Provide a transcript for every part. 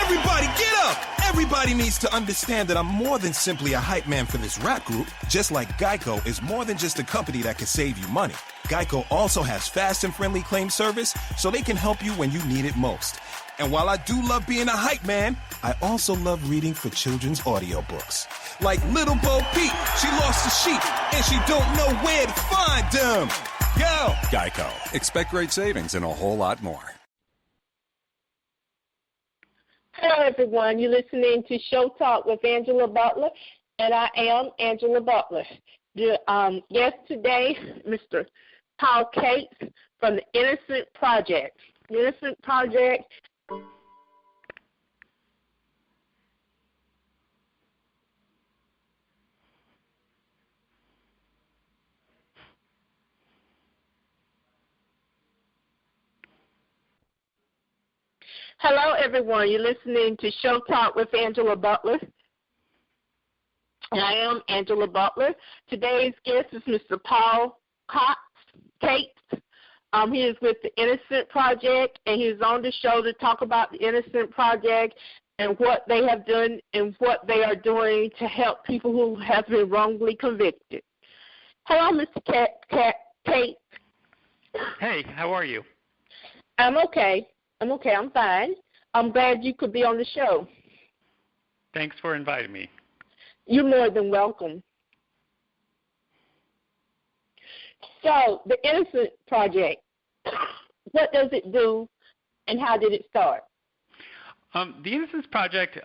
Everybody get up! Everybody needs to understand that I'm more than simply a hype man for this rap group. Just like Geico is more than just a company that can save you money. Geico also has fast and friendly claim service, so they can help you when you need it most. And while I do love being a hype man, I also love reading for children's audiobooks. Like Little Bo Peep, she lost the sheep, and she don't know where to find them. Yo! Geico. Expect great savings and a whole lot more. Hello, everyone. You're listening to Show Talk with Angela Butler, and I am Angela Butler. The guest today, Mr. Paul Cates from the Innocence Project. The Innocence Project. Hello, everyone. You're listening to Show Talk with Angela Butler. And I am Angela Butler. Today's guest is Mr. Paul Cates. He is with the Innocence Project, and he's on the show to talk about the Innocence Project and what they have done and what they are doing to help people who have been wrongly convicted. Hello, Mr. Cates. Hey, how are you? I'm okay. I'm fine. I'm glad you could be on the show. Thanks for inviting me. You're more than welcome. So, the Innocence Project, what does it do and how did it start? The Innocence Project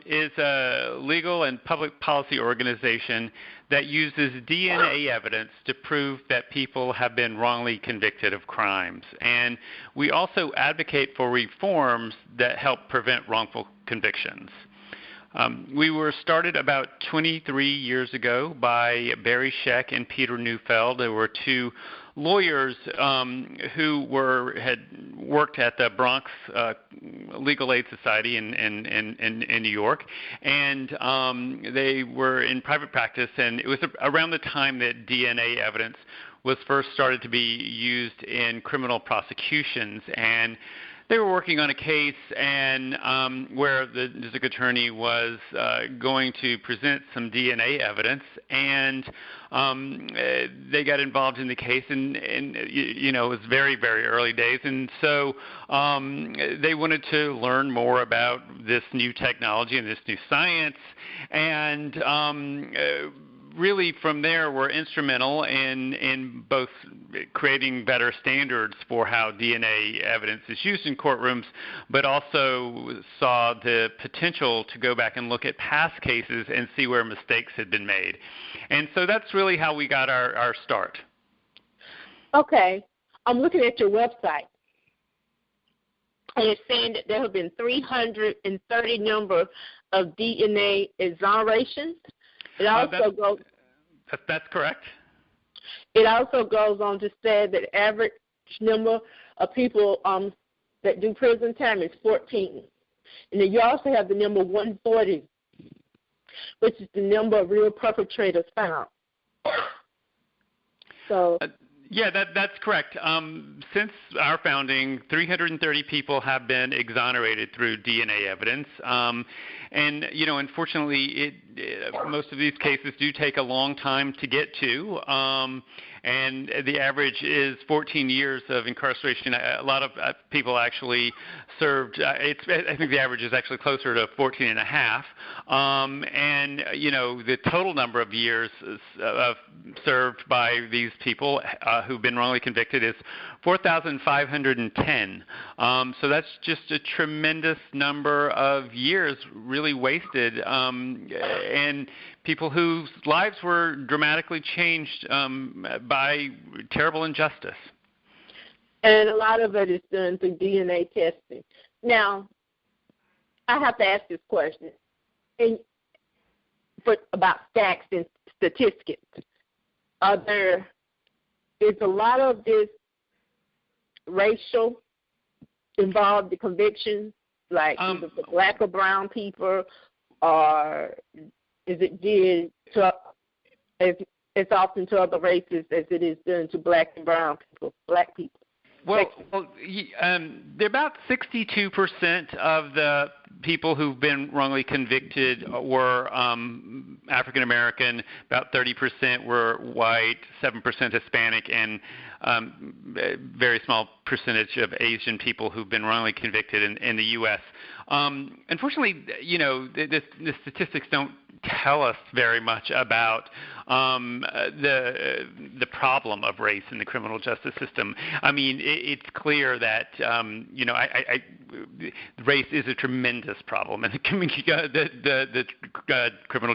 is a legal and public policy organization that uses DNA evidence to prove that people have been wrongly convicted of crimes. And we also advocate for reforms that help prevent wrongful convictions. We were started about 23 years ago by Barry Scheck and Peter Neufeld. There were two lawyers who had worked at the Bronx Legal Aid Society in New York, and they were in private practice, and it was around the time that DNA evidence was first started to be used in criminal prosecutions, and they were working on a case and where the district attorney was going to present some DNA evidence, and they got involved in the case, and you know, it was very, very early days, and so they wanted to learn more about this new technology and this new science, and really from there were instrumental in both creating better standards for how DNA evidence is used in courtrooms, but also saw the potential to go back and look at past cases and see where mistakes had been made. And so that's really how we got our start. Okay. I'm looking at your website, and it's saying that there have been 330 number of DNA exonerations. It also that's correct. It also goes on to say that the average number of people that do prison time is 14. And then you also have the number 140, which is the number of real perpetrators found. So. Yeah, that's correct. Since our founding, 330 people have been exonerated through DNA evidence. And, you know, unfortunately, most of these cases do take a long time to get to. And the average is 14 years of incarceration. A lot of people actually served, I think the average is actually closer to 14 and a half. And, you know, the total number of years served by these people who've been wrongly convicted is 4,510. So that's just a tremendous number of years really wasted, and people whose lives were dramatically changed by terrible injustice. And a lot of it is done through DNA testing. Now, I have to ask this question about stats and statistics. Is a lot of this racial involved, the convictions, like either for black or brown people, or is it did to as often to other races as it is done to black and brown people, black people? Well, about 62% of people who've been wrongly convicted were African American, about 30% were white, 7% Hispanic, and a very small percentage of Asian people who've been wrongly convicted in the U.S. Unfortunately, the statistics don't tell us very much about the problem of race in the criminal justice system. I mean, it's clear that race is a tremendous problem in the criminal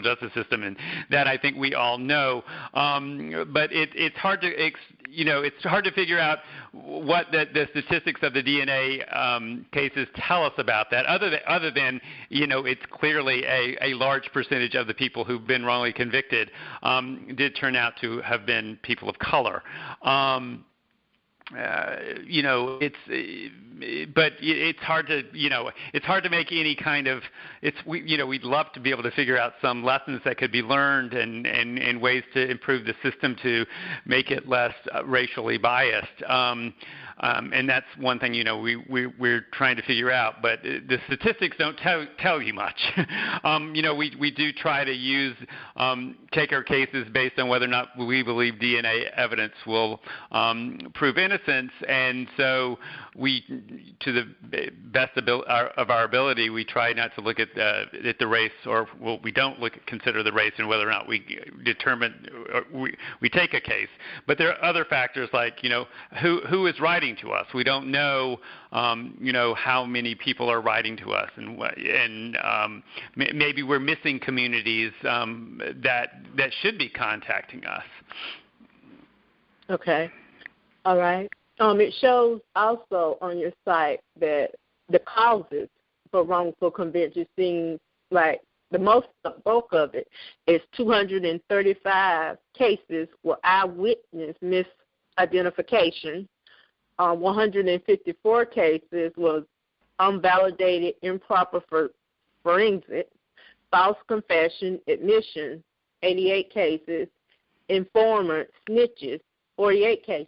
justice system, and that I think we all know. But it's hard to it's hard to figure out what the statistics of the DNA cases tell us about that, other than it's clearly a large percentage of the people who've been wrongly convicted did turn out to have been people of color. But it's hard to make any kind of we'd love to be able to figure out some lessons that could be learned and ways to improve the system to make it less racially biased. And that's one thing we're trying to figure out, but the statistics don't tell you much. We do try to take our cases based on whether or not we believe DNA evidence will prove innocence, and so we, to the best of our ability, we try not to look at the race, we don't consider the race and whether or not we determine we take a case. But there are other factors like who is writing to us. We don't know how many people are writing to us, and maybe we're missing communities that should be contacting us. Okay. All right. It shows also on your site that the causes for wrongful conviction seems like the bulk of it is 235 cases were eyewitness misidentification. 154 cases was unvalidated improper forensic, false confession, admission, 88 cases, informant, snitches, 48 cases.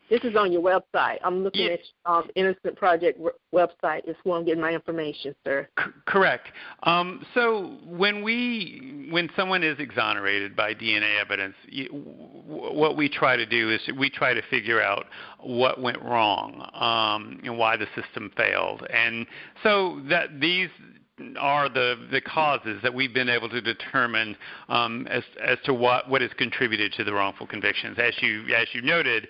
This is on your website. I'm looking at Innocent Project website. It's where I'm getting my information, sir. Correct. So when someone is exonerated by DNA evidence, what we try to do is we try to figure out what went wrong and why the system failed. And so that these are the causes that we've been able to determine as to what has contributed to the wrongful convictions. As you noted,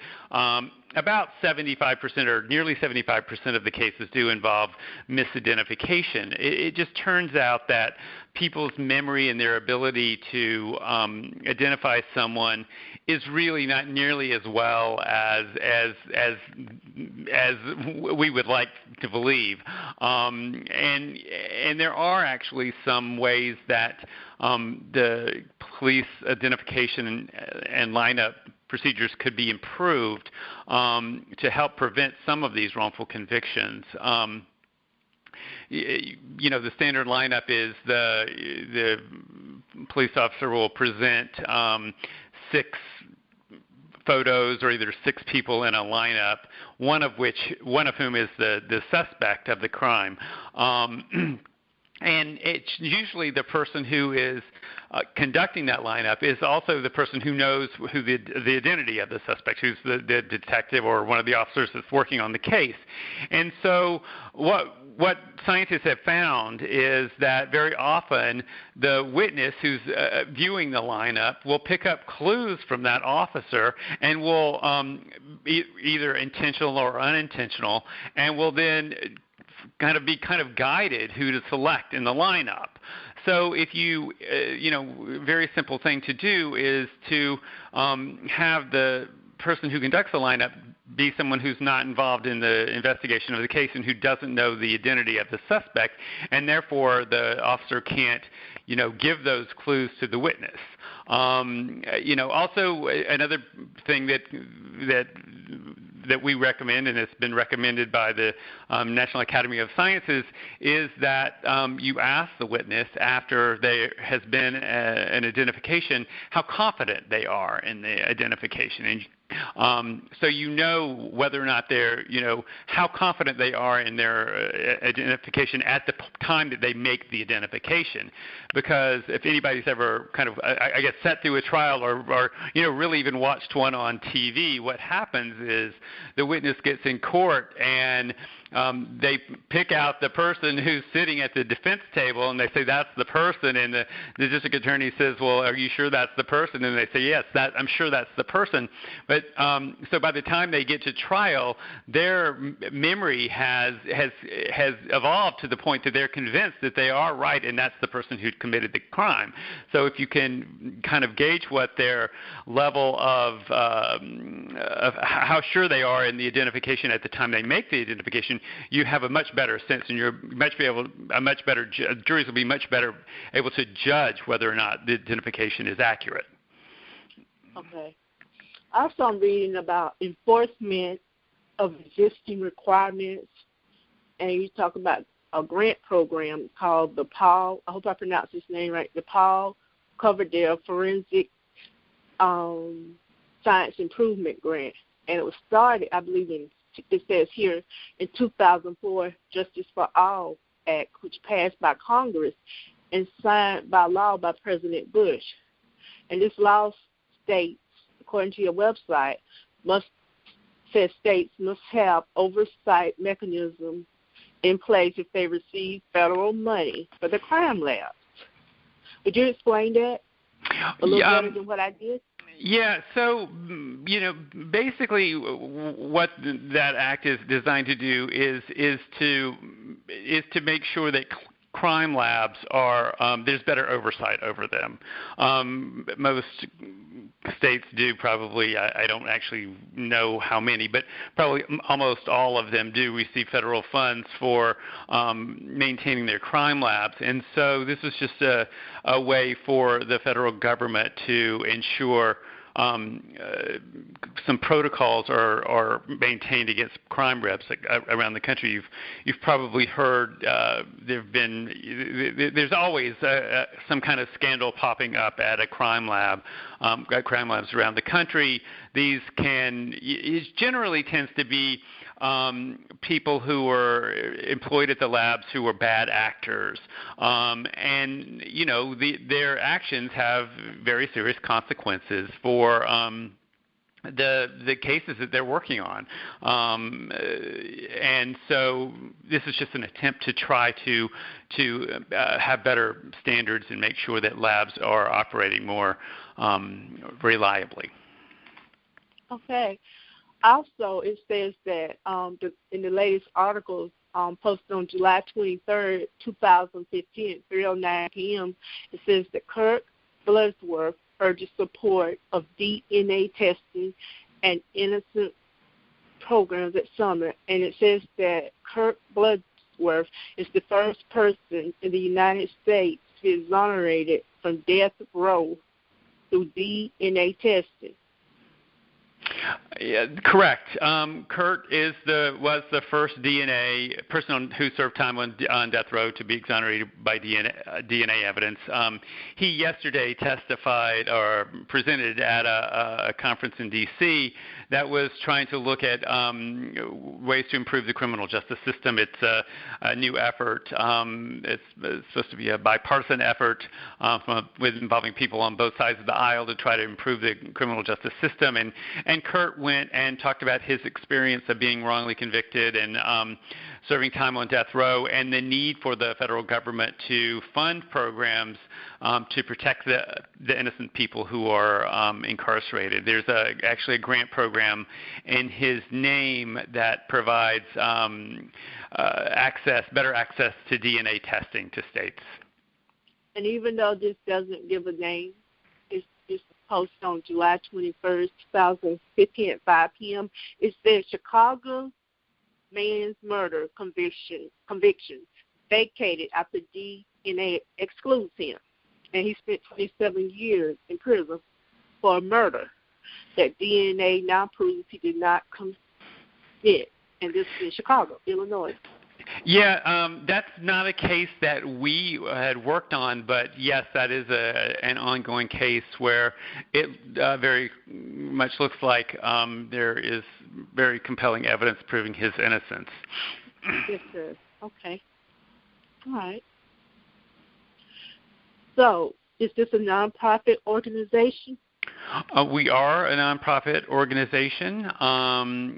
about 75% or nearly 75% of the cases do involve misidentification. It just turns out that people's memory and their ability to identify someone is really not nearly as well as we would like to believe, and there are actually some ways that the police identification and lineup procedures could be improved to help prevent some of these wrongful convictions. The standard lineup is the police officer will present 6 photos or either 6 people in a lineup, one of whom is the suspect of the crime. And it's usually the person who is conducting that lineup is also the person who knows who the identity of the suspect, who's the detective or one of the officers that's working on the case. And so what scientists have found is that very often the witness who's viewing the lineup will pick up clues from that officer and will either intentional or unintentional, and will then be guided who to select in the lineup. So if you, very simple thing to do is to have the person who conducts the lineup be someone who's not involved in the investigation of the case and who doesn't know the identity of the suspect, and therefore the officer can't, give those clues to the witness. Also another thing that we recommend, and it's been recommended by the National Academy of Sciences, is that you ask the witness after there has been an identification how confident they are in the identification. And So you know whether or not they're, how confident they are in their identification at the time that they make the identification. Because if anybody's ever kind of, I guess, sat through a trial or really even watched one on TV, what happens is the witness gets in court and they pick out the person who's sitting at the defense table, and they say that's the person, and the district attorney says, well, are you sure that's the person? And they say, yes, I'm sure that's the person. But so by the time they get to trial, their memory has evolved to the point that they're convinced that they are right, and that's the person who committed the crime. So if you can kind of gauge what their level of how sure they are in the identification at the time they make the identification, you have a much better sense, and juries will be much better able to judge whether or not the identification is accurate. Okay. Also, I'm reading about enforcement of existing requirements, and you talk about a grant program called the Paul, I hope I pronounced his name right, the Paul Coverdale Forensic Science Improvement Grant. And it was started, I believe, it says here, in 2004, Justice for All Act, which passed by Congress and signed by law by President Bush. And this law states, according to your website, states must have oversight mechanisms in place if they receive federal money for the crime labs. Would you explain that a little better than what I did? Yeah, so, basically what that act is designed to do is to make sure that crime labs are, there's better oversight over them. Most states do probably, I don't actually know how many, but probably almost all of them do receive federal funds for maintaining their crime labs. And so this is just a way for the federal government to ensure some protocols are maintained against crime reps around the country. You've probably heard there's always some kind of scandal popping up at a crime lab, at crime labs around the country. It generally tends to be people who are employed at the labs who are bad actors, and their actions have very serious consequences for the cases that they're working on, and so this is just an attempt to try to have better standards and make sure that labs are operating more reliably. Okay. Also, it says that in the latest articles posted on July 23rd, 2015 at 3:09 p.m., it says that Kirk Bloodsworth urges support of DNA testing and innocent programs at Summit. And it says that Kirk Bloodsworth is the first person in the United States to be exonerated from death row through DNA testing. Yeah, correct. Kurt was the first person who served time on death row to be exonerated by DNA evidence. He yesterday testified or presented at a conference in D.C. that was trying to look at ways to improve the criminal justice system. It's a new effort. It's supposed to be a bipartisan effort involving people on both sides of the aisle to try to improve the criminal justice system. And Kurt went and talked about his experience of being wrongly convicted and serving time on death row, and the need for the federal government to fund programs to protect the innocent people who are incarcerated. There's actually a grant program in his name that provides better access to DNA testing to states. And even though this doesn't give a name, it's posted on July 21st, 2015 at 5 p.m. It says Chicago man's murder convictions vacated after DNA excludes him. And he spent 27 years in prison for a murder that DNA now proves he did not commit. And this is in Chicago, Illinois. Yeah, that's not a case that we had worked on, but yes, that is an ongoing case where it very much looks like there is very compelling evidence proving his innocence. Yes, sir. Okay. All right. So, is this a nonprofit organization? We are a nonprofit organization.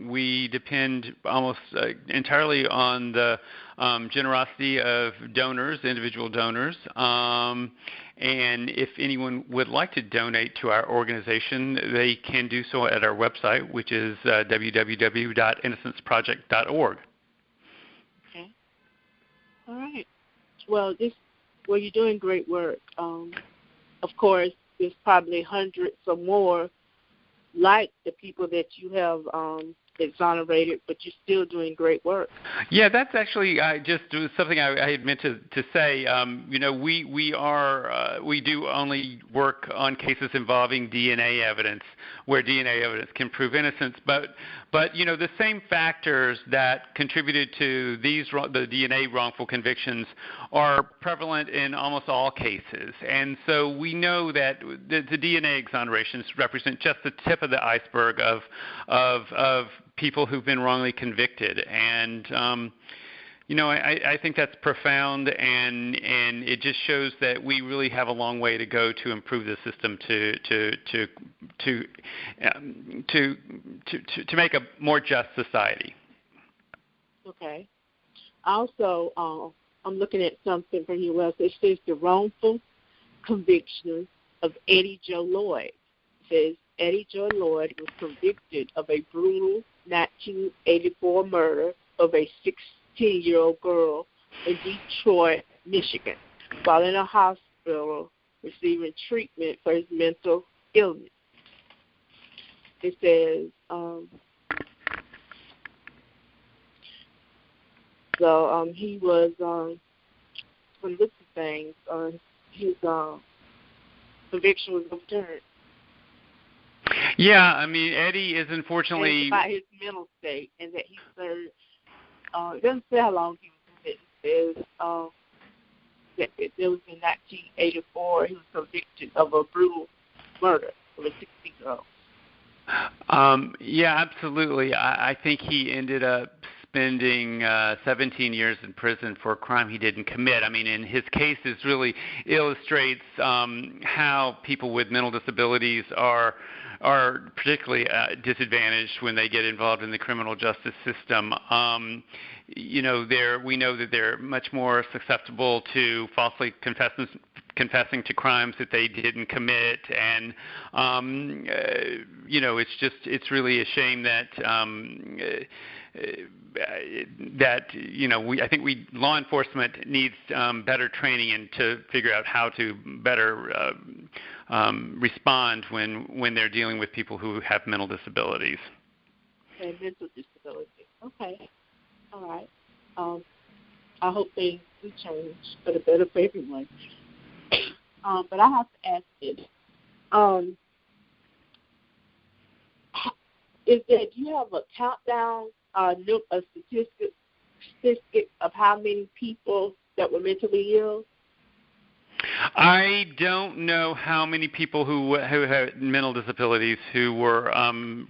We depend almost entirely on the generosity of donors, individual donors. And if anyone would like to donate to our organization, they can do so at our website, which is www.innocenceproject.org. Okay. All right. Well, you're doing great work. Of course, there's probably hundreds or more like the people that you have exonerated, but you're still doing great work. Yeah, that's actually just something I had meant to say. We do only work on cases involving DNA evidence, where DNA evidence can prove innocence. But the same factors that contributed to the DNA wrongful convictions are prevalent in almost all cases. And so we know that the DNA exonerations represent just the tip of the iceberg of people who've been wrongly convicted. And I think that's profound, and it just shows that we really have a long way to go to improve the system to make a more just society. Okay. Also, I'm looking at something from your website. It says the wrongful conviction of Eddie Joe Lloyd. It says Eddie Joe Lloyd was convicted of a brutal 1984 murder of a 16-year-old girl in Detroit, Michigan, while in a hospital receiving treatment for his mental illness. It says, he was, from looking at things, his conviction was overturned. Yeah, I mean, Eddie is unfortunately... It's about his mental state, and that he served, it doesn't say how long he was convicted. It says that it was in 1984, he was convicted of a brutal murder of a 16-year-old. Yeah, absolutely. I think he ended up spending 17 years in prison for a crime he didn't commit. I mean, in his case, this really illustrates how people with mental disabilities are particularly disadvantaged when they get involved in the criminal justice system. We know that they're much more susceptible to falsely confessing to crimes that they didn't commit, and it's really a shame that I think law enforcement needs better training and to figure out how to better respond when they're dealing with people who have mental disabilities. Okay, mental disability. Okay, all right. I hope things do change for the better for everyone. But I have to ask this: do you have a countdown? A statistic of how many people that were mentally ill? I don't know how many people who had mental disabilities who were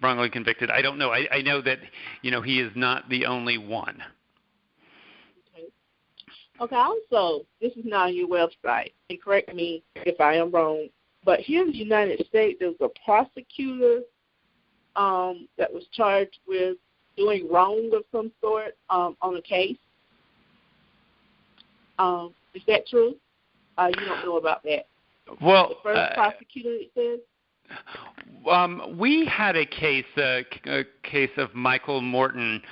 wrongly convicted. I don't know. I know that he is not the only one. Okay. Also, this is not on your website, and correct me if I am wrong, but here in the United States, there was a prosecutor that was charged with doing wrong of some sort on a case. Is that true? You don't know about that? Well, the first prosecutor, it says? We had a case of Michael Morton,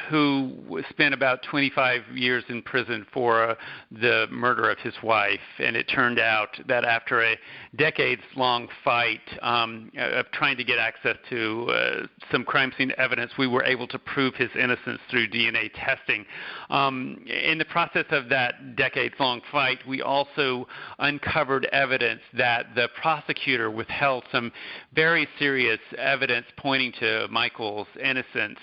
who spent about 25 years in prison for the murder of his wife, and it turned out that after a decades-long fight of trying to get access to some crime scene evidence, we were able to prove his innocence through DNA testing. In the process of that decades-long fight, we also uncovered evidence that the prosecutor withheld some some very serious evidence pointing to Michael's innocence.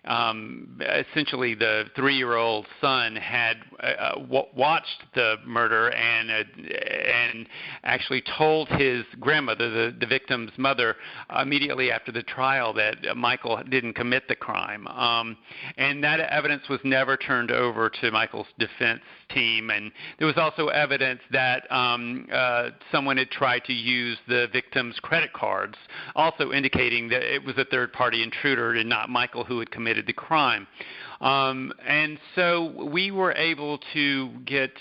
Essentially, the 3-year-old son had watched the murder and actually told his grandmother, the victim's mother, immediately after the trial that Michael didn't commit the crime. And that evidence was never turned over to Michael's defense team. And there was also evidence that someone had tried to use the victim's credit cards, also indicating that it was a third-party intruder and not Michael who had committed the crime. And so we were able to get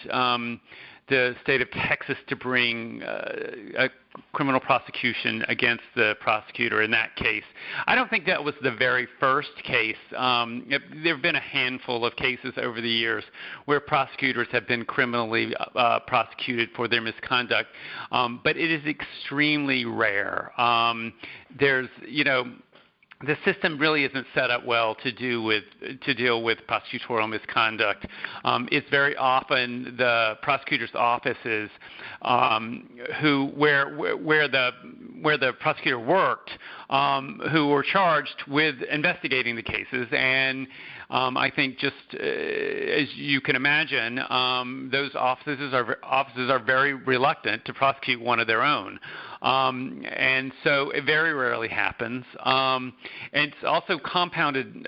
the state of Texas to bring a criminal prosecution against the prosecutor in that case. I don't think that was the very first case. There have been a handful of cases over the years where prosecutors have been criminally prosecuted for their misconduct, but it is extremely rare. The system really isn't set up well to deal with prosecutorial misconduct. It's very often the prosecutor's offices where the prosecutor worked who were charged with investigating the cases, and I think just as you can imagine, those offices are very reluctant to prosecute one of their own. And so it very rarely happens. And it's also compounded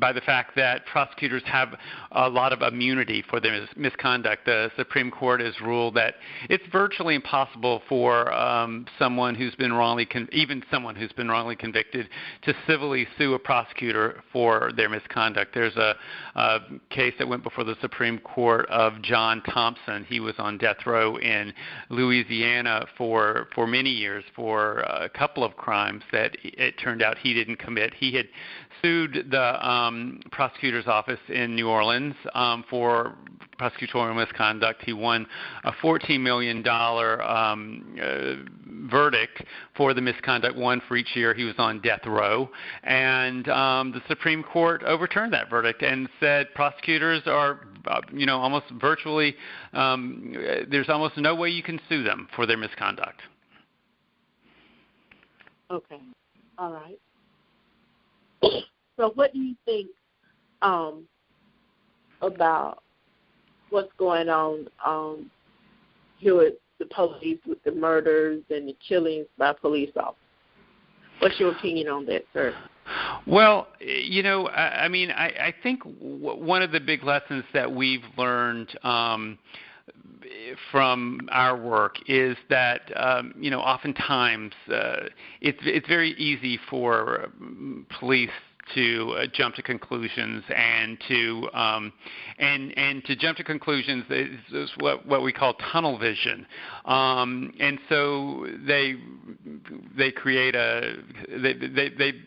by the fact that prosecutors have a lot of immunity for their misconduct. The Supreme Court has ruled that it's virtually impossible for someone who's been wrongly convicted to civilly sue a prosecutor for their misconduct. There's a case that went before the Supreme Court of John Thompson. He was on death row in Louisiana for many years for a couple of crimes that it turned out he didn't commit. He had sued the prosecutor's office in New Orleans for prosecutorial misconduct. He won a $14 million verdict for the misconduct, one for each year he was on death row. And the Supreme Court overturned that verdict and said prosecutors are, almost virtually, there's almost no way you can sue them for their misconduct. Okay. All right. So what do you think about what's going on here with the police, with the murders and the killings by police officers? What's your opinion on that, sir? Well, I think one of the big lessons that we've learned from our work is that oftentimes it's very easy for police to jump to conclusions and to jump to conclusions is what we call tunnel vision, and so they create they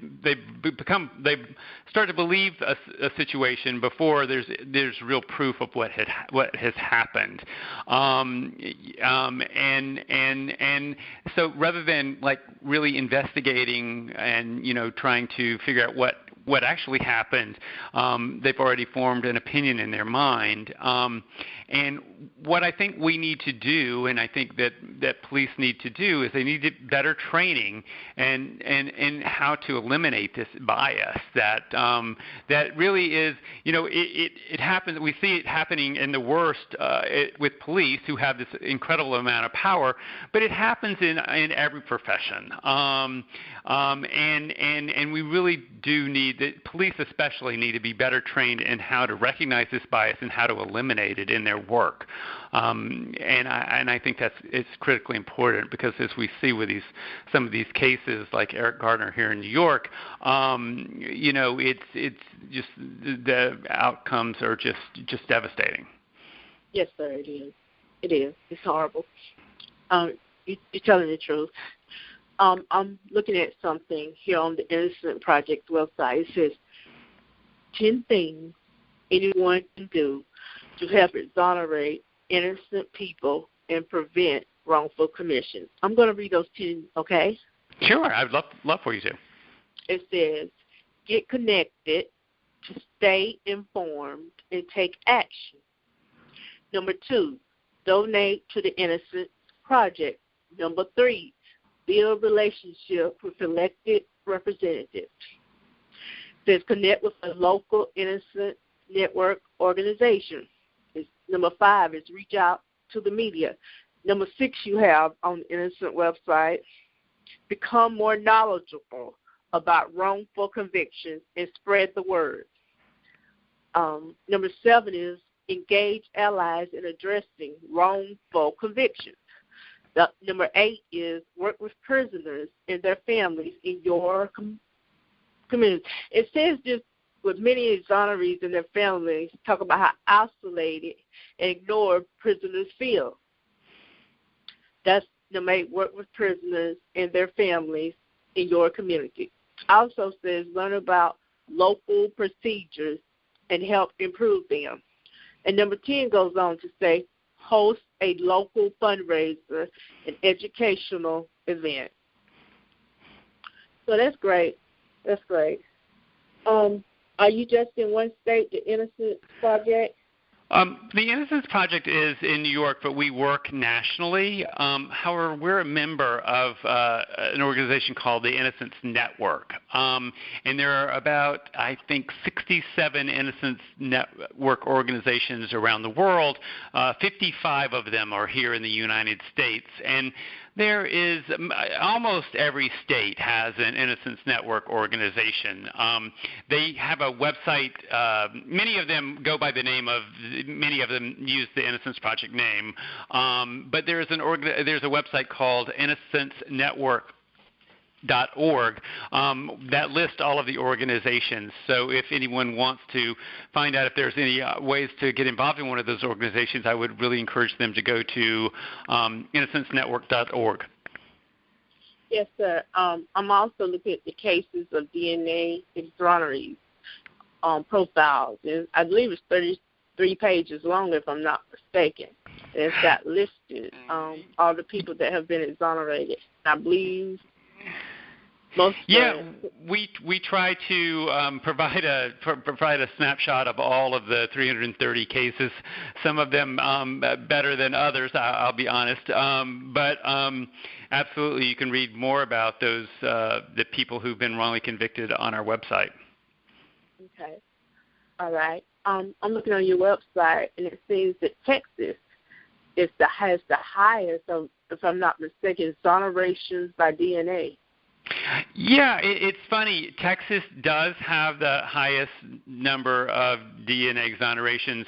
start to believe a situation before there's real proof of what has happened, and so rather than really investigating and trying to figure out what actually happened, they've already formed an opinion in their mind. And what I think we need to do, and I think that police need to do, is they need to better training and how to eliminate this bias that really is, it happens. We see it happening in the worst with police who have this incredible amount of power, but it happens in every profession. And we really do need, the police especially need to be better trained in how to recognize this bias and how to eliminate it in their work. And I think it's critically important, because as we see with some of these cases like Eric Gardner here in New York, it's just the outcomes are just devastating. Yes, sir, it is. It is. It's horrible. You're telling the truth. I'm looking at something here on the Innocence Project website. It says 10 things anyone can do to help exonerate innocent people and prevent wrongful commissions. I'm going to read those 10, okay? Sure. I'd love for you to. It says, get connected to stay informed and take action. Number 2, donate to the Innocence Project. Number 3, build relationships with elected representatives. It says connect with a local innocent network organization. Number 5 is reach out to the media. Number 6 you have on the Innocent website, become more knowledgeable about wrongful convictions and spread the word. Number 7 is engage allies in addressing wrongful convictions. Number 8 is work with prisoners and their families in your community. It says just with many exonerees and their families, talk about how isolated and ignored prisoners feel. That's number 8, work with prisoners and their families in your community. Also says learn about local procedures and help improve them. And number 10 goes on to say host a local fundraiser and educational event. So that's great. That's great. Are you just in one state, the Innocence Project? The Innocence Project is in New York, but we work nationally. However, we're a member of an organization called the Innocence Network. And there are about, I think, 67 Innocence Network organizations around the world. 55 of them are here in the United States. And there is almost every state has an Innocence Network organization. They have a website. Many of them go by the name of. Many of them use the Innocence Project name. But there's a website called innocencernetwork.org that lists all of the organizations. So if anyone wants to find out if there's any ways to get involved in one of those organizations, I would really encourage them to go to innocencenetwork.org. Yes, sir. I'm also looking at the cases of DNA exonerees profiles. And I believe it's 33 pages long, if I'm not mistaken. And it's got listed all the people that have been exonerated. I believe we try to provide a snapshot of all of the 330 cases. Some of them better than others, I'll be honest. But absolutely, you can read more about those the people who've been wrongly convicted on our website. Okay. All right. I'm looking on your website, and it seems that Texas has the highest, if I'm not mistaken, exonerations by DNA. Yeah, it's funny. Texas does have the highest number of DNA exonerations,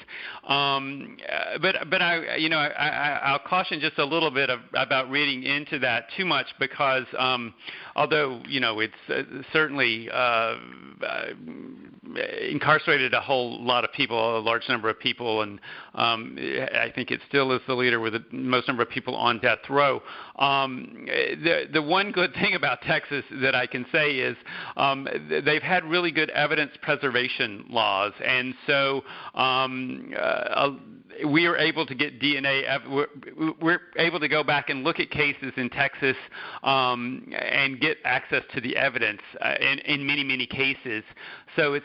but I'll caution just a little bit about reading into that too much because although it's certainly incarcerated a whole lot of people, a large number of people, and I think it still is the leader with the most number of people on death row. The one good thing about Texas that I can say is they've had really good evidence preservation laws, and so we are able to get DNA. We're able to go back and look at cases in Texas and get access to the evidence in many cases. So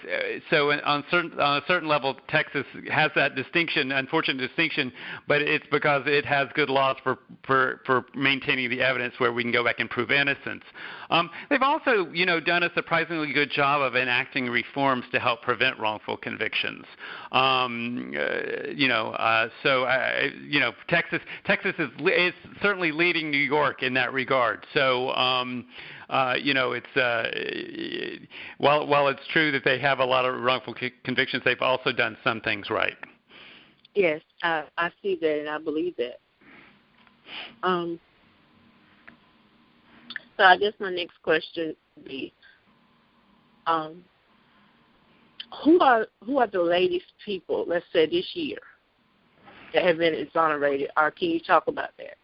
on a certain level, Texas has that distinction, unfortunate distinction, but it's because it has good laws for maintaining the evidence where we can go back and prove innocence. They've also, done a surprisingly good job of enacting reforms to help prevent wrongful convictions. Texas is certainly leading New York in that regard. So, it's while it's true that they have a lot of wrongful convictions, they've also done some things right. Yes, I see that and I believe that. So I guess my next question would be, who are the latest people, let's say this year, that have been exonerated? Or can you talk about that?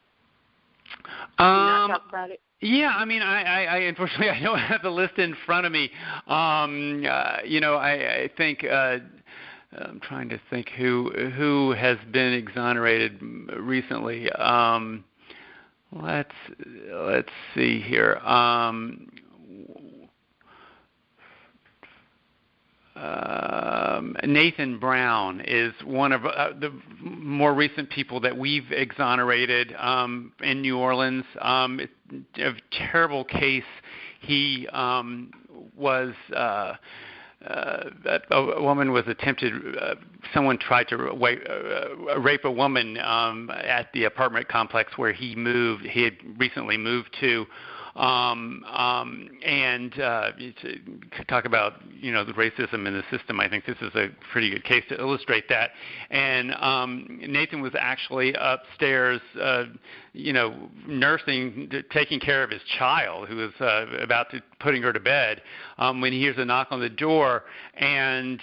Can you not talk about it? Yeah, I unfortunately I don't have the list in front of me. I think I'm trying to think who has been exonerated recently. Let's see here. Nathan Brown is one of the more recent people that we've exonerated in New Orleans. terrible case. He was a woman was attempted. Someone tried to rape a woman at the apartment complex where he moved. He had recently moved to. And to talk about, the racism in the system, I think this is a pretty good case to illustrate that. And Nathan was actually upstairs, nursing, taking care of his child who was about to putting her to bed when he hears a knock on the door, and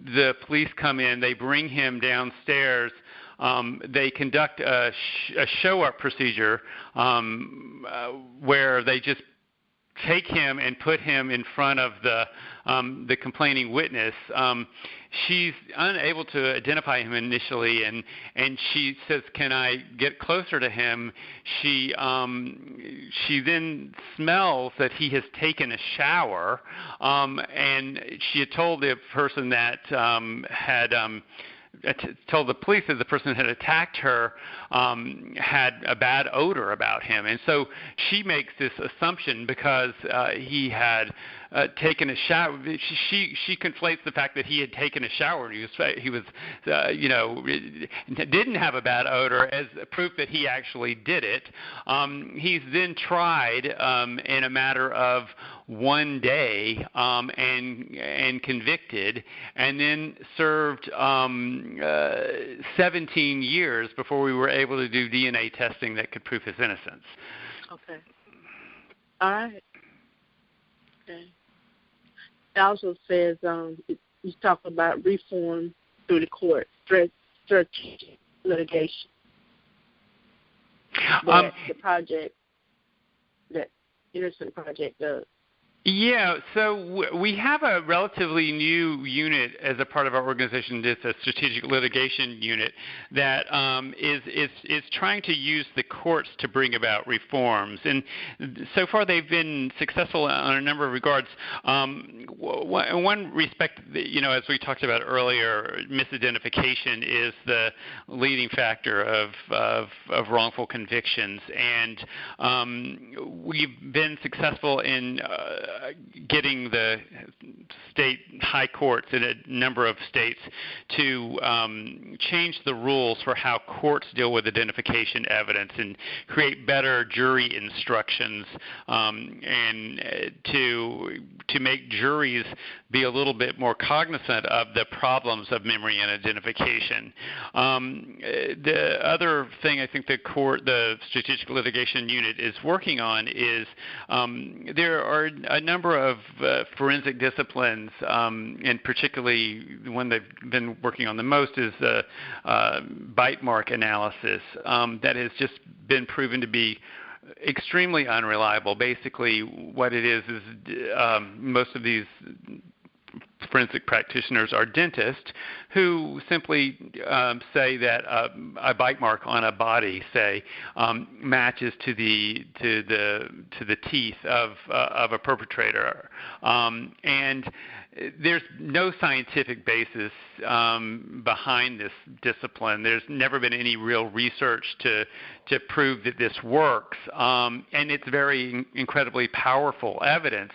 the police come in. They bring him downstairs. They conduct a show-up procedure where they just take him and put him in front of the complaining witness. She's unable to identify him initially, and she says, "Can I get closer to him?" She then smells that he has taken a shower, and she had told the person that told the police that the person who had attacked her had a bad odor about him. And so she makes this assumption because he had taken a shower. She conflates the fact that he had taken a shower and he was didn't have a bad odor as proof that he actually did it. He's then tried in a matter of one day and convicted, and then served 17 years before we were able to do DNA testing that could prove his innocence. Okay. All right. Okay. It also says you talk about reform through the court, strategic litigation. The project, that Innocence Project does. Yeah, so we have a relatively new unit as a part of our organization. It's a strategic litigation unit that is trying to use the courts to bring about reforms. And so far they've been successful on a number of regards. In one respect, as we talked about earlier, misidentification is the leading factor of wrongful convictions. And we've been successful in getting the state high courts in a number of states to change the rules for how courts deal with identification evidence and create better jury instructions, and to make juries be a little bit more cognizant of the problems of memory and identification. The other thing I think the Strategic Litigation Unit is working on is there are a number of forensic disciplines, and particularly the one they've been working on the most is the bite mark analysis that has just been proven to be extremely unreliable. Basically, what it is most of these forensic practitioners are dentists who simply say that a bite mark on a body, say, matches to the teeth of a perpetrator, and there's no scientific basis behind this discipline. There's never been any real research to prove that this works, and it's very incredibly powerful evidence.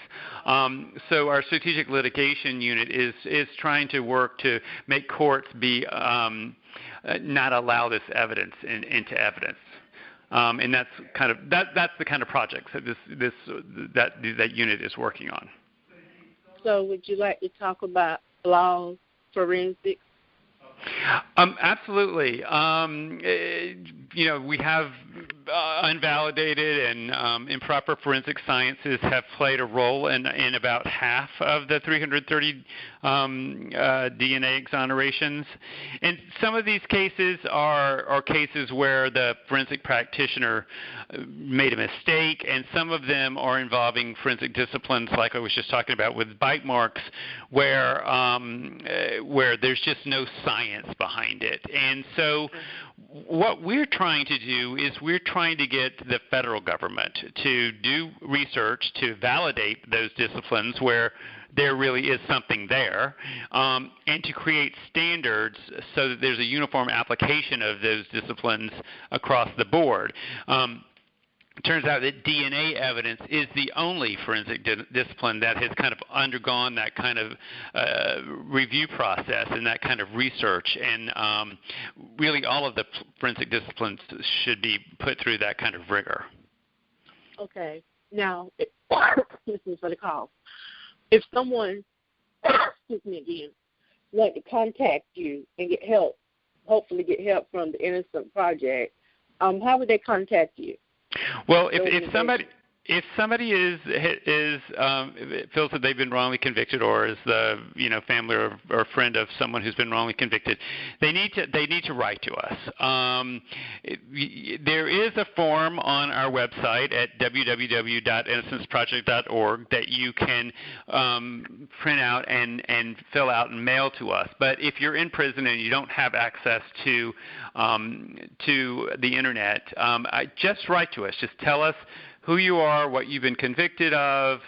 So our strategic litigation unit is trying to work to make courts be not allow this evidence into evidence. And that's the kind of projects that unit is working on. So would you like to talk about law forensics? Absolutely. We have unvalidated and improper forensic sciences have played a role in about half of the 330 DNA exonerations. And some of these cases are cases where the forensic practitioner made a mistake, and some of them are involving forensic disciplines like I was just talking about with bite marks, where there's just no science behind it. And so what we're trying to do is we're trying to get the federal government to do research to validate those disciplines where there really is something there, and to create standards so that there's a uniform application of those disciplines across the board. It turns out that DNA evidence is the only forensic discipline that has kind of undergone that kind of review process and that kind of research, and really all of the forensic disciplines should be put through that kind of rigor. Okay. Now, excuse me for the call. If someone, excuse me again, want to contact you and get help, hopefully get help from the Innocence Project, how would they contact you? Well, if somebody feels that they've been wrongly convicted, or is the family or friend of someone who's been wrongly convicted, they need to write to us. There is a form on our website at www.innocenceproject.org that you can print out and fill out and mail to us. But if you're in prison and you don't have access to the internet, just write to us. Just tell us who you are, what you've been convicted of,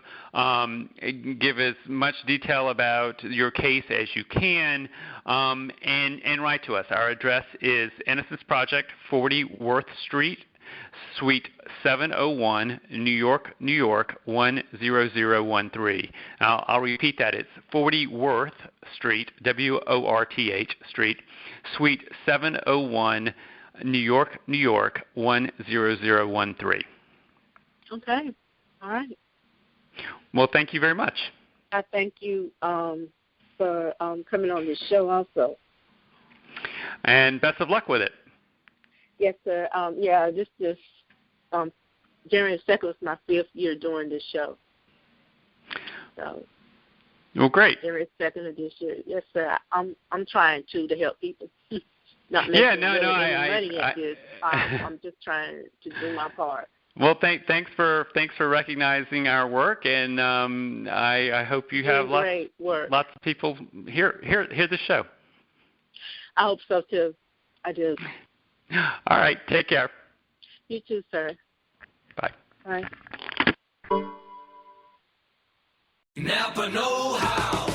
give as much detail about your case as you can, and write to us. Our address is Innocence Project, 40 Worth Street, Suite 701, New York, New York, 10013. I'll repeat that. It's 40 Worth Street, W-O-R-T-H Street, Suite 701, New York, New York, 10013. Okay. All right. Well, thank you very much. I thank you for coming on this show also. And best of luck with it. Yes, sir. This January 2nd was my 5th year doing this show. So. Well, great. January 2nd of this year. Yes, sir. I'm trying to help people. Not making money at this. I'm just trying to do my part. Well, thanks for recognizing our work, and I hope you have lots of people hear the show. I hope so too. I do. All right, take care. You too, sir. Bye. Bye. Napa know-how.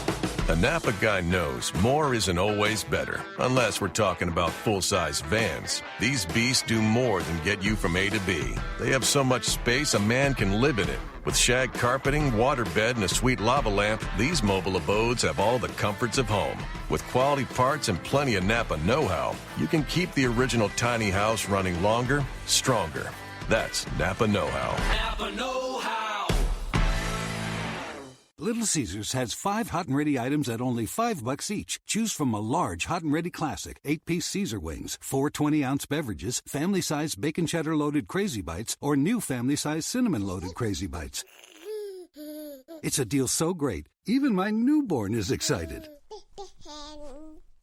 A Napa guy knows more isn't always better, unless we're talking about full-size vans. These beasts do more than get you from A to B. They have so much space a man can live in it. With shag carpeting, waterbed, and a sweet lava lamp, these mobile abodes have all the comforts of home. With quality parts and plenty of Napa know-how, you can keep the original tiny house running longer, stronger. That's Napa know-how. Napa know-how. Little Caesars has 5 hot and ready items at only $5 each. Choose from a large hot and ready classic, 8-piece Caesar wings, 4 20-ounce beverages, family-sized bacon cheddar loaded Crazy Bites, or new family-sized cinnamon loaded Crazy Bites. It's a deal so great, even my newborn is excited.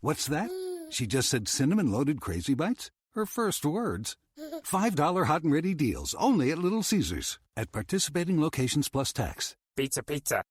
What's that? She just said cinnamon loaded Crazy Bites? Her first words. $5 hot and ready deals only at Little Caesars. At participating locations plus tax. Pizza, pizza.